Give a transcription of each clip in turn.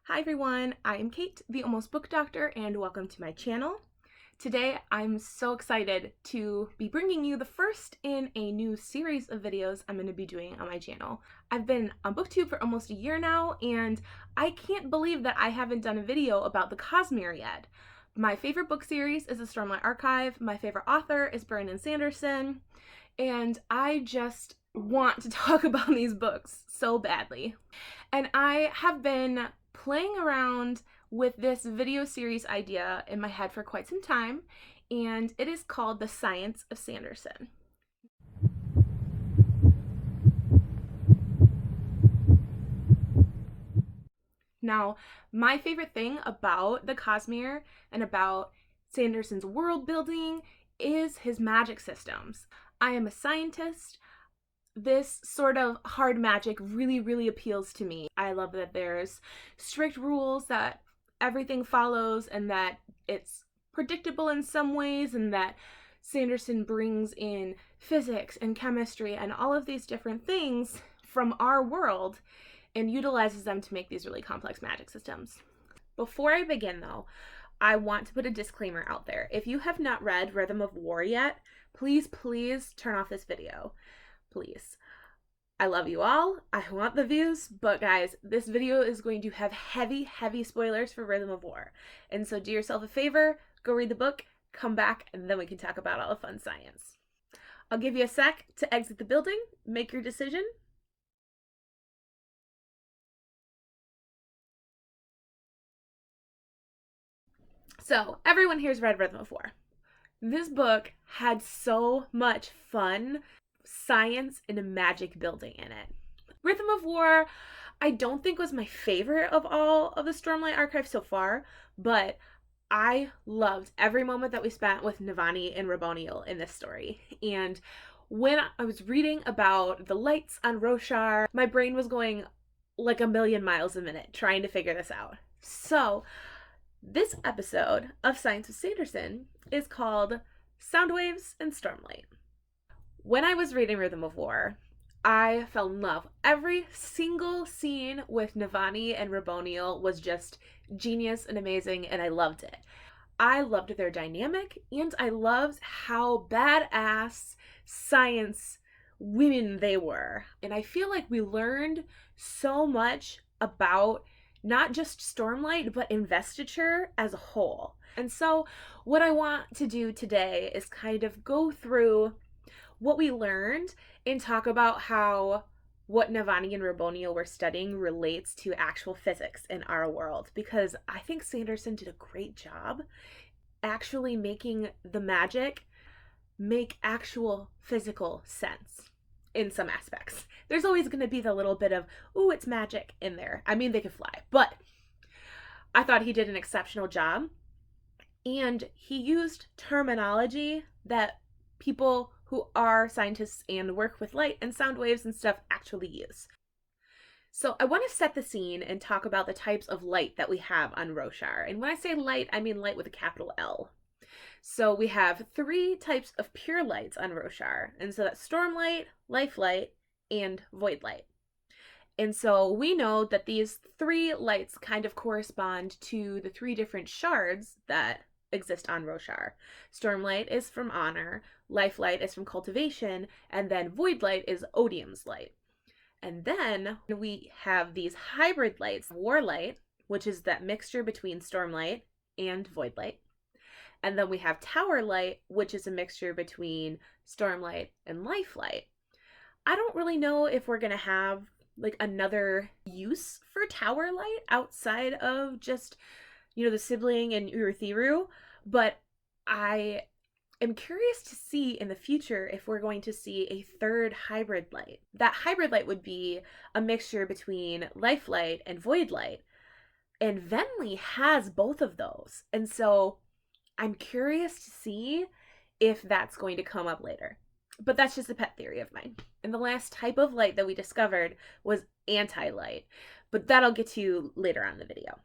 Hi everyone, I am Kate, the Almost Book Doctor, and welcome to my channel. Today I'm so excited to be bringing you the first in a new series of videos I'm going to be doing on my channel. I've been on Booktube for almost a year now, and I can't believe that I haven't done a video about the Cosmere yet. My favorite book series is the Stormlight Archive, my favorite author is Sanderson, and I just want to talk about these books so badly. And I have been playing around with this video series idea in my head for quite some time, and it is called the Science of Sanderson. Now, my favorite thing about the Cosmere and about Sanderson's world building is his magic systems. I am a scientist. This sort of hard magic really appeals to me. I love that there's strict rules that everything follows and that it's predictable in some ways, and that Sanderson brings in physics and chemistry and all of these different things from our world and utilizes them to make these really complex magic systems. Before I begin though, I want to put a disclaimer out there. If you have not read Rhythm of War yet, please turn off this video. Please. I love you all. I want the views, but guys, this video is going to have heavy spoilers for Rhythm of War. And so do yourself a favor, go read the book, come back, and then we can talk about all the fun science. I'll give you a sec to exit the building, make your decision. So, everyone here's read Rhythm of War. This book had so much fun science and magic building in it. Rhythm of War, I don't think was my favorite of all of the Stormlight Archive so far, but I loved every moment that we spent with Navani and Raboniel in this story. And when I was reading about the lights on Roshar, my brain was going like a million miles a minute trying to figure this out. So, this episode of Science of Sanderson is called Sound Waves and Stormlight. When I was reading Rhythm of War, I fell in love. Every single scene with Navani and Raboniel was just genius and amazing, and I loved it. I loved their dynamic, and I loved how badass science women they were. And I feel like we learned so much about not just Stormlight, but investiture as a whole. And so what I want to do today is kind of go through what we learned and talk about how what Navani and Raboniel were studying relates to actual physics in our world, because I think Sanderson did a great job actually making the magic make actual physical sense in some aspects. There's always going to be the little bit of, ooh, it's magic in there. I mean, they could fly, but I thought he did an exceptional job, and he used terminology that people who are scientists and work with light and sound waves and stuff actually use. So I want to set the scene and talk about the types of light that we have on Roshar. And when I say light, I mean light with a capital L. So we have 3 types of pure lights on Roshar. And so that's Stormlight, Lifelight, and Voidlight. And so we know that these 3 lights kind of correspond to the 3 different shards that exist on Roshar. Stormlight is from honor, Lifelight is from cultivation, and then Voidlight is Odium's light. And then we have these hybrid lights, Warlight, which is that mixture between Stormlight and Voidlight. And then we have Tower Light, which is a mixture between Stormlight and Lifelight. I don't really know if we're going to have like another use for Tower Light outside of just, the sibling and Urithiru, but I am curious to see in the future if we're going to see a 3rd hybrid light. That hybrid light would be a mixture between Lifelight and Voidlight, and Venli has both of those. And so I'm curious to see if that's going to come up later. But that's just a pet theory of mine. And the last type of light that we discovered was anti-light, but that I'll get to later on in the video.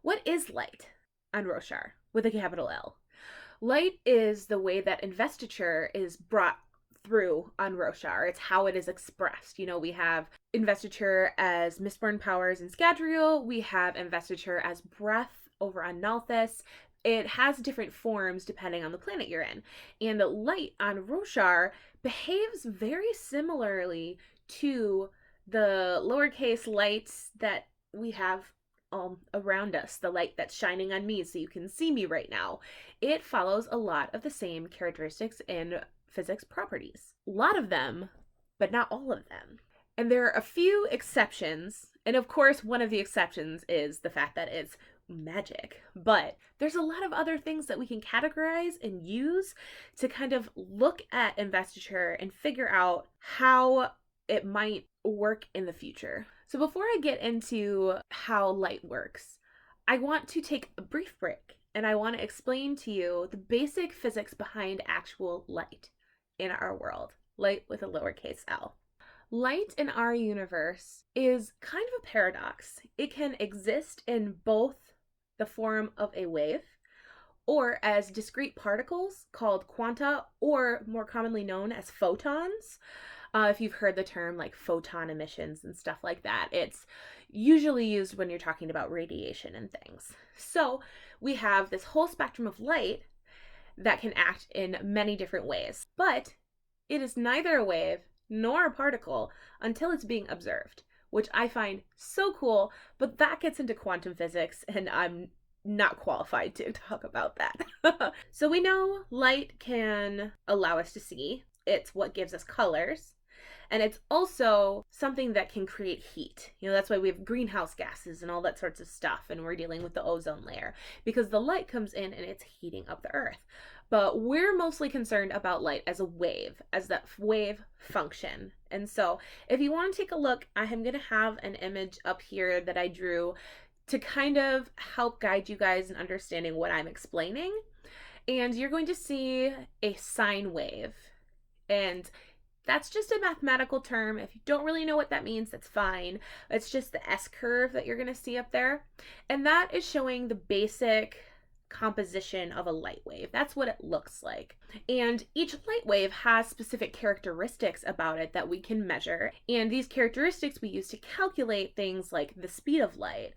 What is light on Roshar with a capital L? Light is the way that investiture is brought through on Roshar. It's how it is expressed. We have investiture as Mistborn powers in Scadrial. We have investiture as breath over on Nalthis. It has different forms depending on the planet you're in. And light on Roshar behaves very similarly to the lowercase lights that we have around us, the light that's shining on me so you can see me right now. It follows a lot of the same characteristics and physics properties. A lot of them, but not all of them. And there are a few exceptions, and of course one of the exceptions is the fact that it's magic, but there's a lot of other things that we can categorize and use to kind of look at investiture and figure out how it might work in the future. So before I get into how light works, I want to take a brief break and I want to explain to you the basic physics behind actual light in our world, light with a lowercase l. Light in our universe is kind of a paradox. It can exist in both the form of a wave or as discrete particles called quanta, or more commonly known as photons. If you've heard the term like photon emissions and stuff like that, it's usually used when you're talking about radiation and things. So we have this whole spectrum of light that can act in many different ways, but it is neither a wave nor a particle until it's being observed, which I find so cool, but that gets into quantum physics and I'm not qualified to talk about that. So we know light can allow us to see. It's what gives us colors. And it's also something that can create heat. That's why we have greenhouse gases and all that sorts of stuff. And we're dealing with the ozone layer because the light comes in and it's heating up the earth. But we're mostly concerned about light as a wave, as that wave function. And so if you want to take a look, I am going to have an image up here that I drew to kind of help guide you guys in understanding what I'm explaining. And you're going to see a sine wave. And that's just a mathematical term. If you don't really know what that means, that's fine. It's just the S curve that you're going to see up there. And that is showing the basic composition of a light wave. That's what it looks like. And each light wave has specific characteristics about it that we can measure. And these characteristics we use to calculate things like the speed of light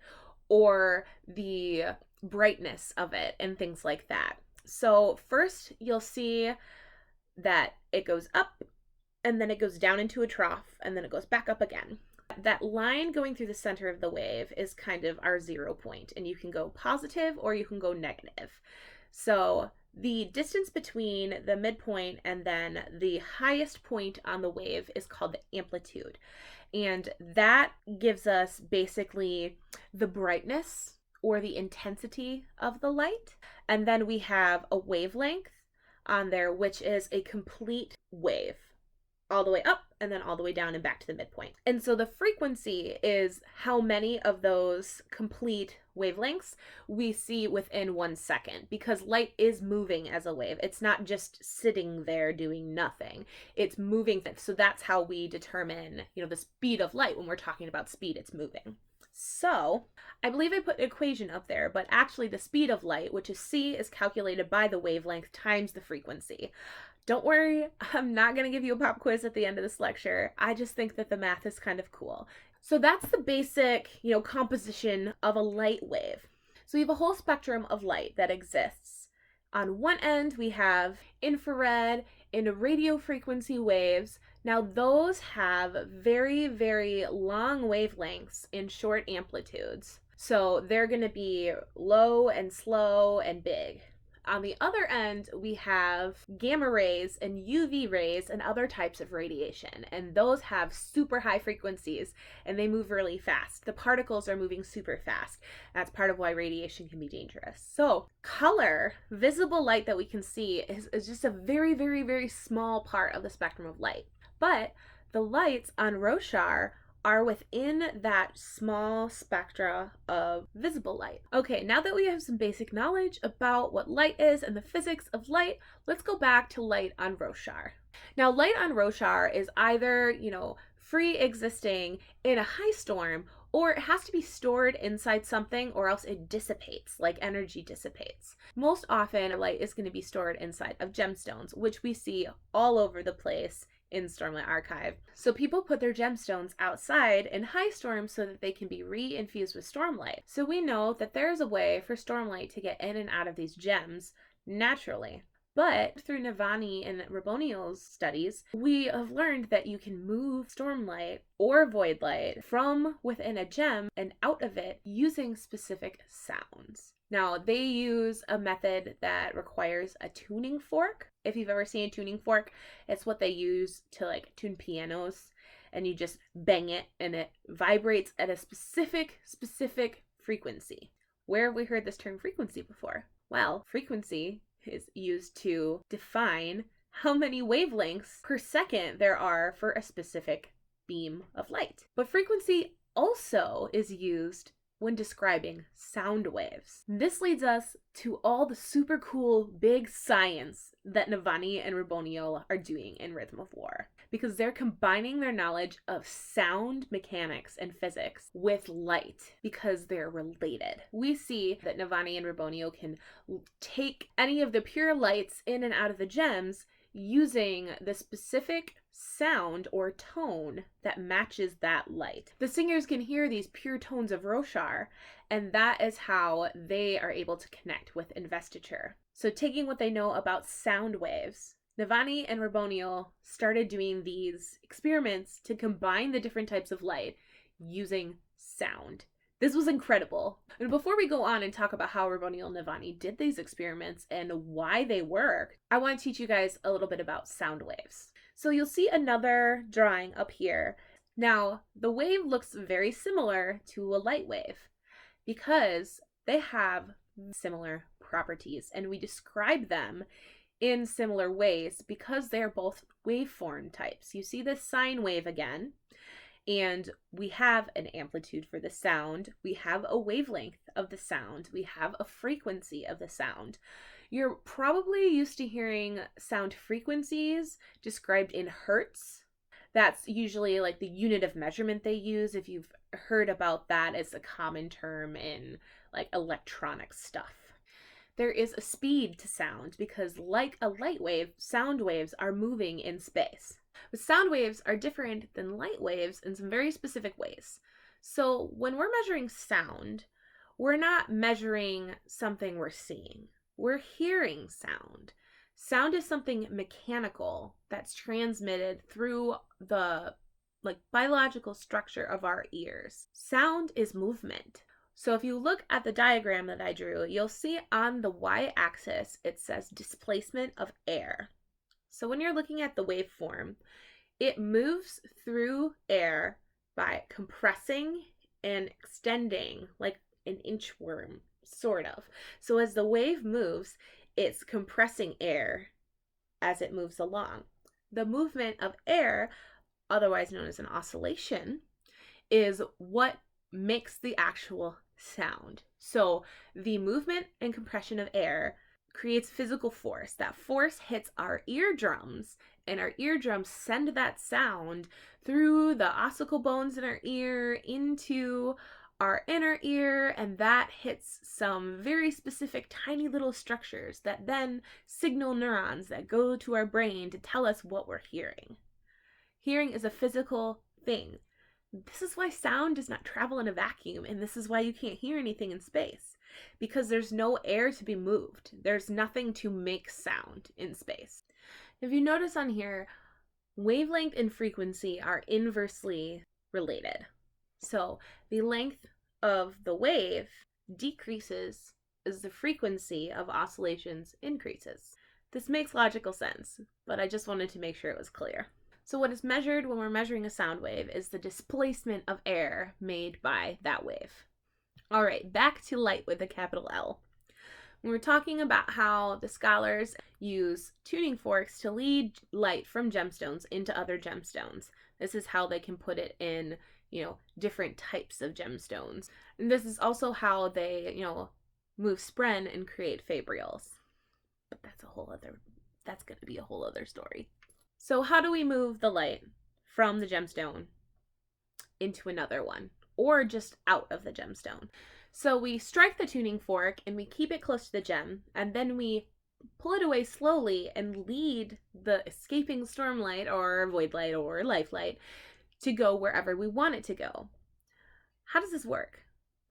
or the brightness of it and things like that. So first you'll see that it goes up and then it goes down into a trough and then it goes back up again. That line going through the center of the wave is kind of our 0 point, and you can go positive or you can go negative. So the distance between the midpoint and then the highest point on the wave is called the amplitude. And that gives us basically the brightness or the intensity of the light. And then we have a wavelength on there, which is a complete wave, all the way up and then all the way down and back to the midpoint. And so the frequency is how many of those complete wavelengths we see within 1 second, because light is moving as a wave. It's not just sitting there doing nothing. It's moving. So that's how we determine, the speed of light. When we're talking about speed, it's moving. So I believe I put an equation up there, but actually the speed of light, which is c, is calculated by the wavelength times the frequency. Don't worry, I'm not going to give you a pop quiz at the end of this lecture. I just think that the math is kind of cool. So that's the basic, composition of a light wave. So we have a whole spectrum of light that exists. On one end, we have infrared and radio frequency waves. Now those have very, very long wavelengths and short amplitudes. So they're going to be low and slow and big. On the other end, we have gamma rays and UV rays and other types of radiation, and those have super high frequencies and they move really fast. The particles are moving super fast. That's part of why radiation can be dangerous. So color, visible light that we can see is just a very, very, very small part of the spectrum of light. But the lights on Roshar are within that small spectra of visible light. Okay, now that we have some basic knowledge about what light is and the physics of light, let's go back to light on Roshar. Now, light on Roshar is either, free existing in a high storm, or it has to be stored inside something, or else it dissipates, like energy dissipates. Most often, light is going to be stored inside of gemstones, which we see all over the place in Stormlight Archive. So people put their gemstones outside in high storms so that they can be re-infused with stormlight. So we know that there's a way for stormlight to get in and out of these gems naturally. But through Navani and Raboniel's studies, we have learned that you can move stormlight or void light from within a gem and out of it using specific sounds. Now, they use a method that requires a tuning fork. If you've ever seen a tuning fork, it's what they use to like tune pianos, and you just bang it and it vibrates at a specific frequency. Where have we heard this term frequency before? Well, frequency is used to define how many wavelengths per second there are for a specific beam of light. But frequency also is used when describing sound waves. This leads us to all the super cool big science that Navani and Raboniel are doing in Rhythm of War, because they're combining their knowledge of sound mechanics and physics with light because they're related. We see that Navani and Raboniel can take any of the pure lights in and out of the gems using the specific sound or tone that matches that light. The singers can hear these pure tones of Roshar, and that is how they are able to connect with investiture. So taking what they know about sound waves, Navani and Raboniel started doing these experiments to combine the different types of light using sound. This was incredible. And before we go on and talk about how Raboniel and Navani did these experiments and why they work, I want to teach you guys a little bit about sound waves. So you'll see another drawing up here. Now, the wave looks very similar to a light wave because they have similar properties, and we describe them in similar ways because they're both waveform types. You see this sine wave again, and we have an amplitude for the sound. We have a wavelength of the sound. We have a frequency of the sound. You're probably used to hearing sound frequencies described in hertz. That's usually like the unit of measurement they use. If you've heard about that, it's a common term in like electronic stuff. There is a speed to sound because, like a light wave, sound waves are moving in space. But sound waves are different than light waves in some very specific ways. So when we're measuring sound, we're not measuring something we're seeing. We're hearing sound. Sound is something mechanical that's transmitted through the biological structure of our ears. Sound is movement. So if you look at the diagram that I drew, you'll see on the y-axis it says displacement of air. So when you're looking at the waveform, it moves through air by compressing and extending like an inchworm, sort of. So as the wave moves, it's compressing air as it moves along. The movement of air, otherwise known as an oscillation, is what makes the actual sound. So the movement and compression of air creates physical force. That force hits our eardrums, and our eardrums send that sound through the ossicle bones in our ear into our inner ear, and that hits some very specific tiny little structures that then signal neurons that go to our brain to tell us what we're hearing. Hearing is a physical thing. This is why sound does not travel in a vacuum, and this is why you can't hear anything in space, because there's no air to be moved. There's nothing to make sound in space. If you notice on here, wavelength and frequency are inversely related. So the length of the wave decreases as the frequency of oscillations increases. This makes logical sense, but I just wanted to make sure it was clear. So what is measured when we're measuring a sound wave is the displacement of air made by that wave. All right, back to light with a capital L. We were talking about how the scholars use tuning forks to lead light from gemstones into other gemstones. This is how they can put it in, different types of gemstones. And this is also how they, move spren and create fabrials. But that's going to be a whole other story. So how do we move the light from the gemstone into another one? or just out of the gemstone. So we strike the tuning fork and we keep it close to the gem, and then we pull it away slowly and lead the escaping stormlight or void light or life light to go wherever we want it to go. How does this work?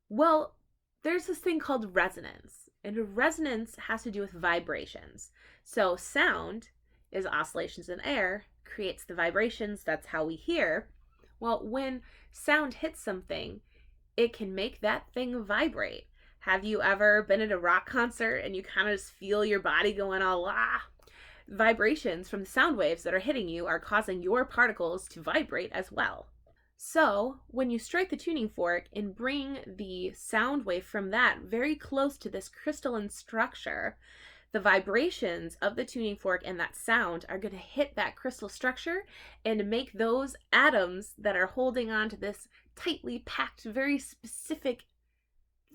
Well, there's this thing called resonance, and resonance has to do with vibrations. So sound is oscillations in air, creates the vibrations, that's how we hear. Well, when sound hits something, it can make that thing vibrate. Have you ever been at a rock concert and you kind of just feel your body going all ah? Vibrations from the sound waves that are hitting you are causing your particles to vibrate as well. So when you strike the tuning fork and bring the sound wave from that very close to this crystalline structure, the vibrations of the tuning fork and that sound are going to hit that crystal structure and make those atoms that are holding on to this tightly packed, very specific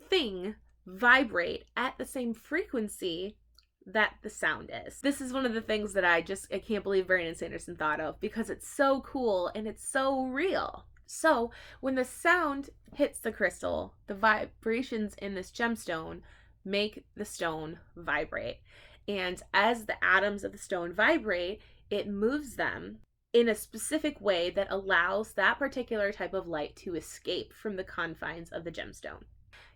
thing vibrate at the same frequency that the sound is. This is one of the things that I can't believe Brandon Sanderson thought of, because it's so cool and it's so real. So when the sound hits the crystal, the vibrations in this gemstone make the stone vibrate. And as the atoms of the stone vibrate, it moves them in a specific way that allows that particular type of light to escape from the confines of the gemstone.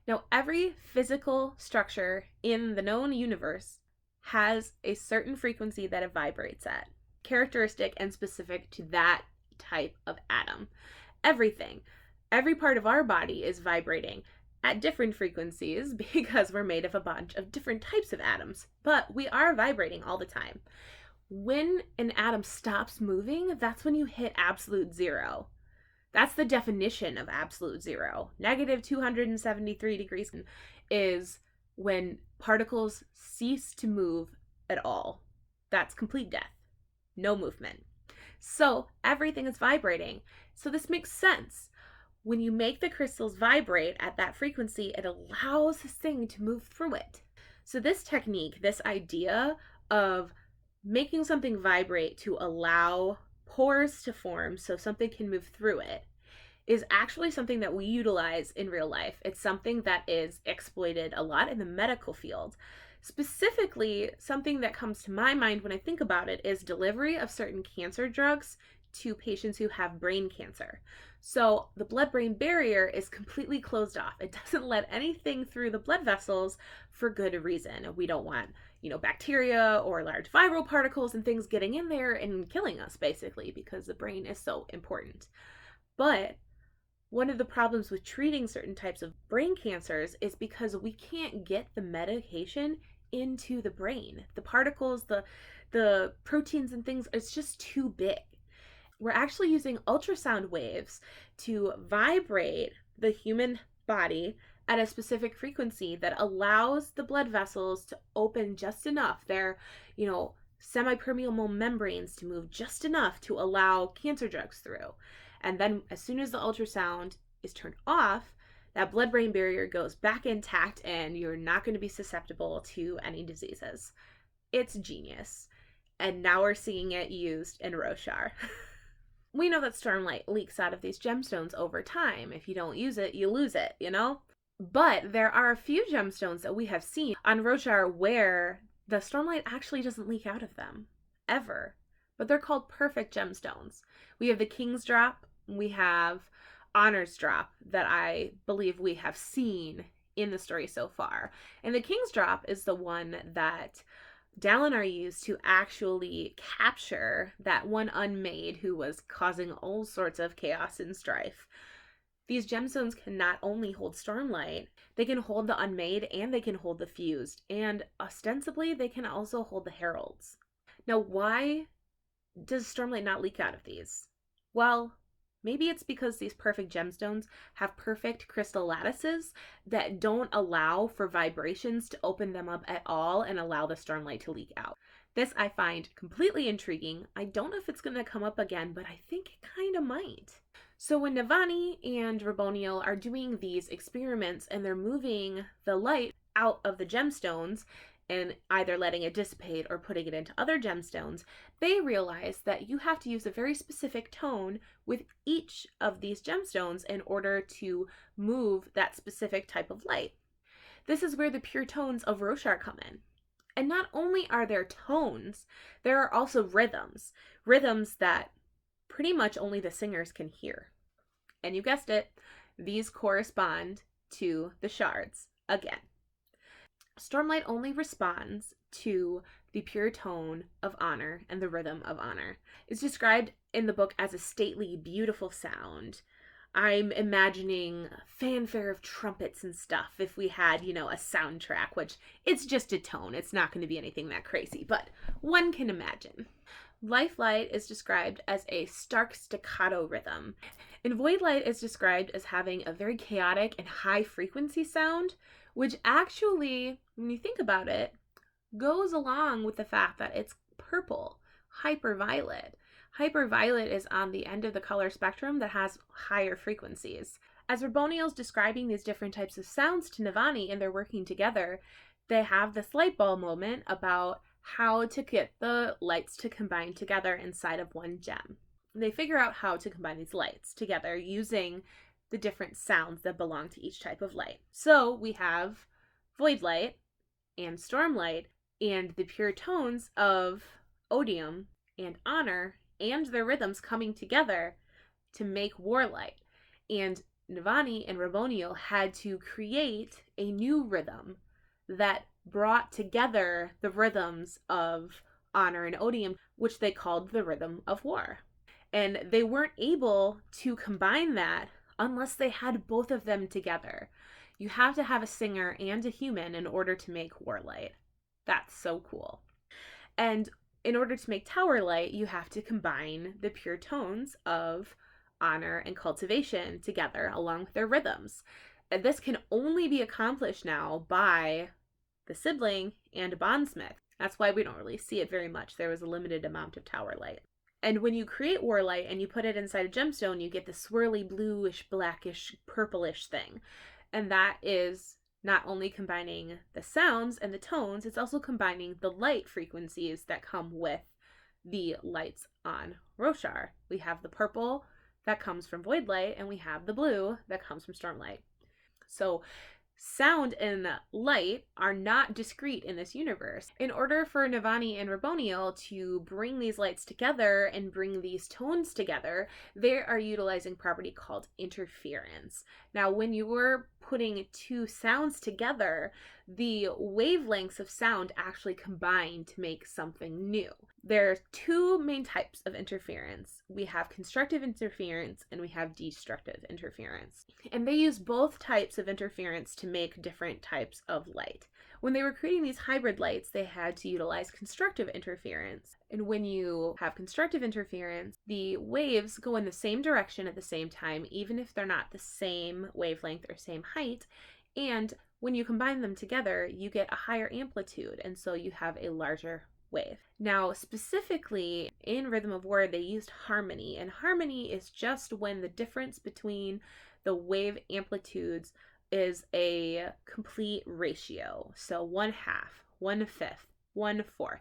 Now, every physical structure in the known universe has a certain frequency that it vibrates at, characteristic and specific to that type of atom. Everything, every part of our body is vibrating at different frequencies because we're made of a bunch of different types of atoms, but we are vibrating all the time. When an atom stops moving, that's when you hit absolute zero. That's the definition of absolute zero. Negative 273 degrees is when particles cease to move at all. That's complete death. No movement. So everything is vibrating. So this makes sense. When you make the crystals vibrate at that frequency, it allows this thing to move through it. So this technique, this idea of making something vibrate to allow pores to form so something can move through it, is actually something that we utilize in real life. It's something that is exploited a lot in the medical field. Specifically, something that comes to my mind when I think about it is delivery of certain cancer drugs to patients who have brain cancer. So the blood-brain barrier is completely closed off. It doesn't let anything through the blood vessels for good reason. We don't want, bacteria or large viral particles and things getting in there and killing us, basically, because the brain is so important. But one of the problems with treating certain types of brain cancers is because we can't get the medication into the brain. The particles, the proteins and things, it's just too big. We're actually using ultrasound waves to vibrate the human body at a specific frequency that allows the blood vessels to open just enough. They're, semi-permeable membranes to move just enough to allow cancer drugs through. And then as soon as the ultrasound is turned off, that blood-brain barrier goes back intact and you're not going to be susceptible to any diseases. It's genius. And now we're seeing it used in Roshar. We know that Stormlight leaks out of these gemstones over time. If you don't use it, you lose it, But there are a few gemstones that we have seen on Roshar where the Stormlight actually doesn't leak out of them, ever. But they're called perfect gemstones. We have the King's Drop, we have Honor's Drop that I believe we have seen in the story so far. And the King's Drop is the one that Dalinar used to actually capture that one unmade who was causing all sorts of chaos and strife. These gemstones can not only hold Stormlight, they can hold the unmade and they can hold the fused. And ostensibly, they can also hold the heralds. Now, why does Stormlight not leak out of these? Well, maybe it's because these perfect gemstones have perfect crystal lattices that don't allow for vibrations to open them up at all and allow the Stormlight to leak out. This I find completely intriguing. I don't know if it's going to come up again, but I think it kind of might. So when Navani and Raboniel are doing these experiments and they're moving the light out of the gemstones and either letting it dissipate or putting it into other gemstones, they realized that you have to use a very specific tone with each of these gemstones in order to move that specific type of light. This is where the pure tones of Roshar come in. And not only are there tones, there are also rhythms. Rhythms that pretty much only the singers can hear. And you guessed it, these correspond to the shards again. Stormlight only responds to the pure tone of honor and the rhythm of honor. It's described in the book as a stately, beautiful sound. I'm imagining fanfare of trumpets and stuff if we had, a soundtrack, which it's just a tone. It's not going to be anything that crazy, but one can imagine. Lifelight is described as a stark staccato rhythm, and Voidlight is described as having a very chaotic and high frequency sound, which actually, when you think about it, goes along with the fact that it's purple, hyperviolet. Hyperviolet is on the end of the color spectrum that has higher frequencies. As Raboniel's describing these different types of sounds to Navani and they're working together, they have this light bulb moment about how to get the lights to combine together inside of one gem. They figure out how to combine these lights together using the different sounds that belong to each type of light. So we have Void Light and Stormlight and the pure tones of Odium and Honor and their rhythms coming together to make Warlight. And Navani and Raboniel had to create a new rhythm that brought together the rhythms of Honor and Odium, which they called the Rhythm of War. And they weren't able to combine that unless they had both of them together. You have to have a singer and a human in order to make Warlight. That's so cool. And in order to make Tower Light, you have to combine the pure tones of Honor and Cultivation together along with their rhythms. And this can only be accomplished now by the sibling and a bondsmith. That's why we don't really see it very much. There was a limited amount of Tower Light. And when you create Warlight and you put it inside a gemstone, you get the swirly bluish, blackish, purplish thing. And that is not only combining the sounds and the tones, it's also combining the light frequencies that come with the lights on Roshar. We have the purple that comes from Void Light, and we have the blue that comes from Stormlight. So sound and light are not discrete in this universe. In order for Navani and Raboniel to bring these lights together and bring these tones together, they are utilizing a property called interference. Now, when you were putting two sounds together, the wavelengths of sound actually combine to make something new. There are two main types of interference. We have constructive interference and we have destructive interference. And they use both types of interference to make different types of light. When they were creating these hybrid lights, they had to utilize constructive interference. And when you have constructive interference, the waves go in the same direction at the same time, even if they're not the same wavelength or same height. And when you combine them together, you get a higher amplitude, and so you have a larger wave. Now, specifically in Rhythm of War, they used harmony, and harmony is just when the difference between the wave amplitudes is a complete ratio. So 1/2, 1/5, 1/4.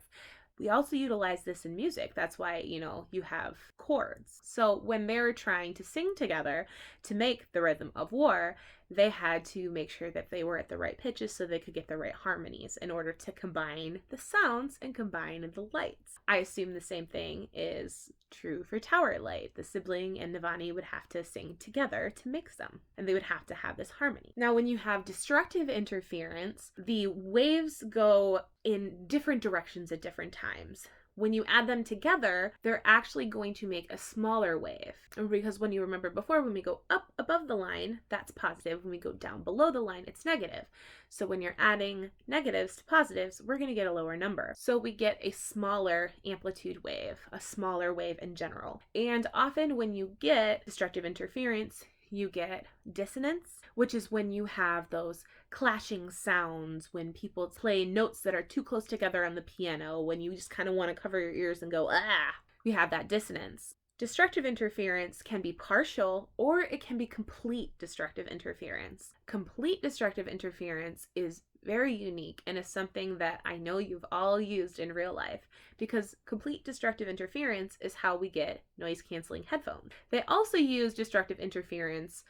We also utilize this in music. That's why, you have chords. So when they're trying to sing together to make the Rhythm of War, they had to make sure that they were at the right pitches so they could get the right harmonies in order to combine the sounds and combine the lights. I assume the same thing is true for Tower Light. The sibling and Navani would have to sing together to mix them, and they would have to have this harmony. Now, when you have destructive interference, the waves go in different directions at different times. When you add them together, they're actually going to make a smaller wave. Because when you remember before, when we go up above the line, that's positive. When we go down below the line, it's negative. So when you're adding negatives to positives, we're going to get a lower number. So we get a smaller amplitude wave, a smaller wave in general. And often when you get destructive interference, you get dissonance, which is when you have those clashing sounds, when people play notes that are too close together on the piano, when you just kind of want to cover your ears and go, ah. We have that dissonance. Destructive interference can be partial or it can be complete destructive interference. Complete destructive interference is very unique and is something that I know you've all used in real life, because complete destructive interference is how we get noise canceling headphones. They also use destructive interference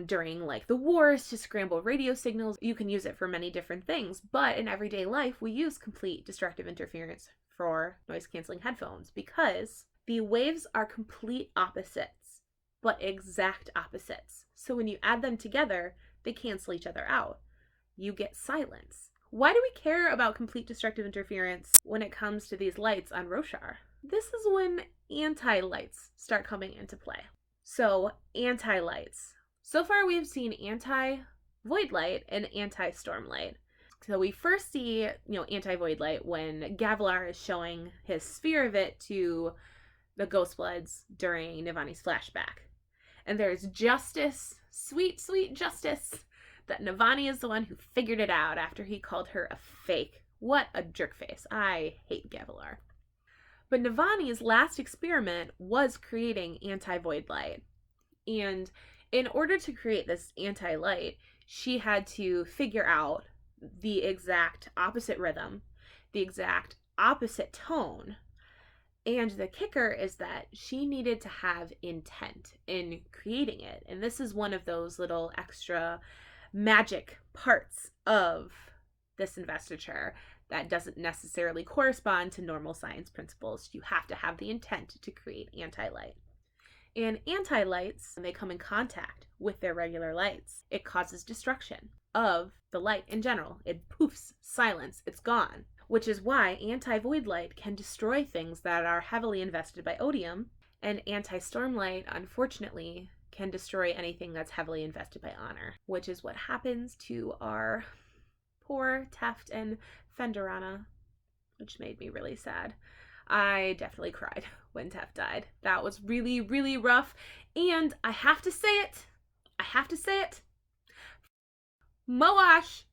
during like the wars to scramble radio signals. You can use it for many different things, but in everyday life we use complete destructive interference for noise canceling headphones because the waves are complete opposites, but exact opposites. So when you add them together, they cancel each other out. You get silence. Why do we care about complete destructive interference when it comes to these lights on Roshar? This is when anti-lights start coming into play. So, anti-lights. So far we've seen anti-void light and anti-stormlight. So we first see, anti-void light when Gavilar is showing his sphere of it to the Ghostbloods during Navani's flashback. And there's justice, sweet, sweet justice, that Navani is the one who figured it out after he called her a fake. What a jerkface. I hate Gavilar. But Navani's last experiment was creating anti-void light. And in order to create this anti-light, she had to figure out the exact opposite rhythm, the exact opposite tone. And the kicker is that she needed to have intent in creating it. And this is one of those little extra magic parts of this investiture that doesn't necessarily correspond to normal science principles. You have to have the intent to create anti-light. And anti-lights, when they come in contact with their regular lights, it causes destruction of the light in general. It poofs, silence, it's gone. Which is why anti-void light can destroy things that are heavily invested by odium, and anti-stormlight, unfortunately, can destroy anything that's heavily invested by honor, which is what happens to our poor Teft and Fenderana, which made me really sad. I definitely cried when Teft died. That was really, really rough, and I have to say it, Moash!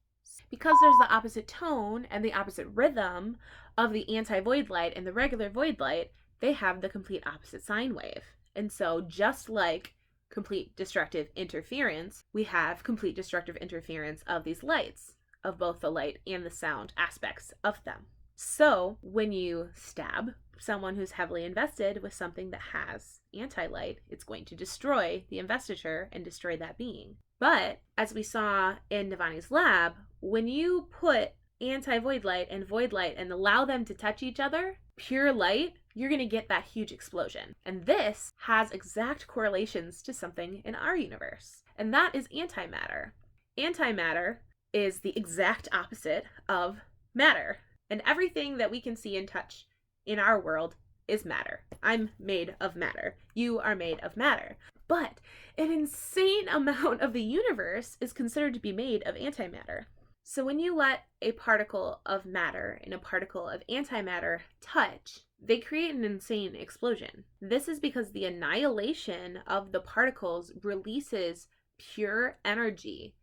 Because there's the opposite tone and the opposite rhythm of the anti-void light and the regular void light, they have the complete opposite sine wave. And so just like complete destructive interference, we have complete destructive interference of these lights, of both the light and the sound aspects of them. So when you stab someone who's heavily invested with something that has anti-light, it's going to destroy the investiture and destroy that being. But as we saw in Navani's lab, when you put anti-void light and allow them to touch each other, pure light, you're going to get that huge explosion. And this has exact correlations to something in our universe, and that is antimatter. Antimatter is the exact opposite of matter, and everything that we can see and touch in our world is matter. I'm made of matter. You are made of matter. But an insane amount of the universe is considered to be made of antimatter. So when you let a particle of matter and a particle of antimatter touch, they create an insane explosion. This is because the annihilation of the particles releases pure energy,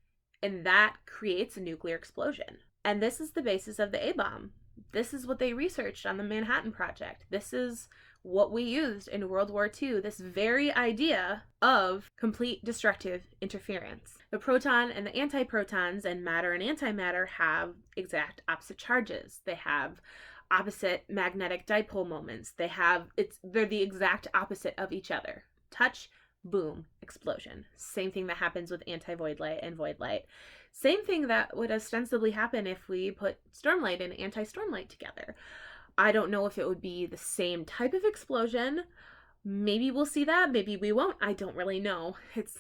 and that creates a nuclear explosion. And this is the basis of the A-bomb. This is what they researched on the Manhattan Project. This is what we used in World War II, this very idea of complete destructive interference. The proton and the antiprotons and matter and antimatter have exact opposite charges. They have opposite magnetic dipole moments. They're the exact opposite of each other. Touch, boom, explosion. Same thing that happens with anti-void light and void light. Same thing that would ostensibly happen if we put Stormlight and anti-Stormlight together. I don't know if it would be the same type of explosion. Maybe we'll see that, maybe we won't. I don't really know.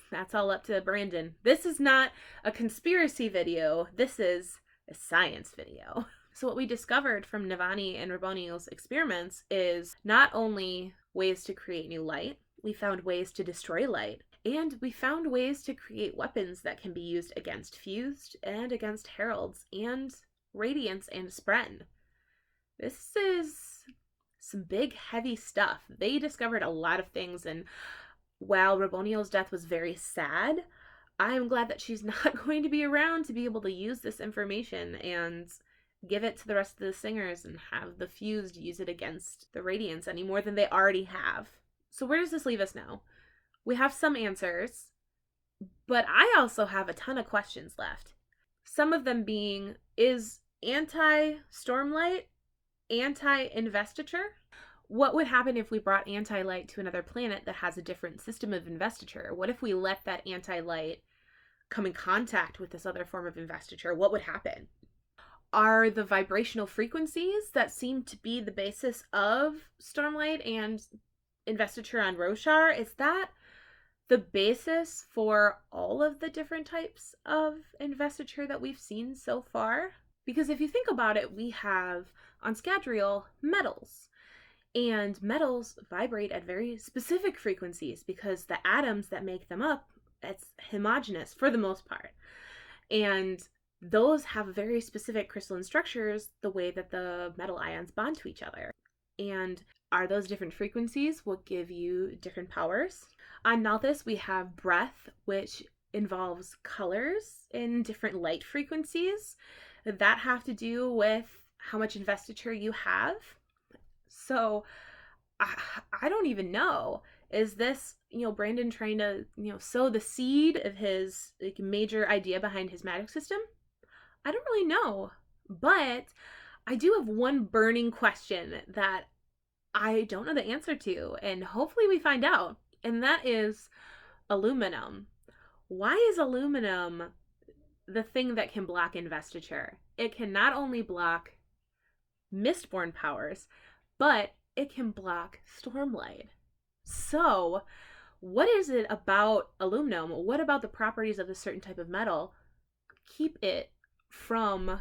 That's all up to Brandon. This is not a conspiracy video. This is a science video. So what we discovered from Navani and Raboniel's experiments is not only ways to create new light, we found ways to destroy light, and we found ways to create weapons that can be used against Fused and against Heralds and Radiance and Spren. This is some big, heavy stuff. They discovered a lot of things, and while Raboniel's death was very sad, I'm glad that she's not going to be around to be able to use this information and give it to the rest of the singers and have the Fused use it against the Radiance any more than they already have. So where does this leave us now? We have some answers, but I also have a ton of questions left. Some of them being, is anti-Stormlight anti-investiture? What would happen if we brought anti-light to another planet that has a different system of investiture? What if we let that anti-light come in contact with this other form of investiture? What would happen? Are the vibrational frequencies that seem to be the basis of Stormlight and investiture on Roshar, is that the basis for all of the different types of investiture that we've seen so far? Because if you think about it, we have on Scadrial metals, and metals vibrate at very specific frequencies because the atoms that make them up, it's homogeneous for the most part. And those have very specific crystalline structures, the way that the metal ions bond to each other. And are those different frequencies what give you different powers? On Malthus, we have breath, which involves colors in different light frequencies that have to do with how much investiture you have. So I don't even know. Is this, Brandon trying to, sow the seed of his major idea behind his magic system? I don't really know. But I do have one burning question that I don't know the answer to, and hopefully we find out. And that is aluminum. Why is aluminum the thing that can block investiture? It can not only block Mistborn powers, but it can block Stormlight. So, what is it about aluminum? What about the properties of a certain type of metal keep it from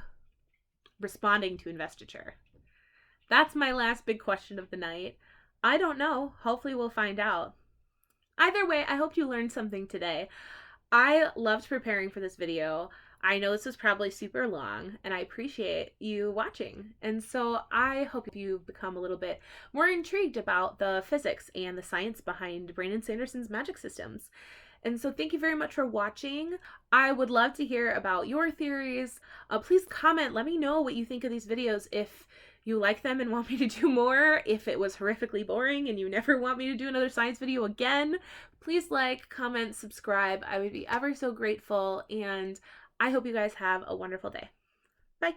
responding to investiture? That's my last big question of the night. I don't know. Hopefully we'll find out. Either way, I hope you learned something today. I loved preparing for this video. I know this was probably super long, and I appreciate you watching. And so I hope you've become a little bit more intrigued about the physics and the science behind Brandon Sanderson's magic systems. And so thank you very much for watching. I would love to hear about your theories. Please comment. Let me know what you think of these videos. If you like them and want me to do more, if it was horrifically boring and you never want me to do another science video again, please like, comment, subscribe. I would be ever so grateful, and I hope you guys have a wonderful day. Bye.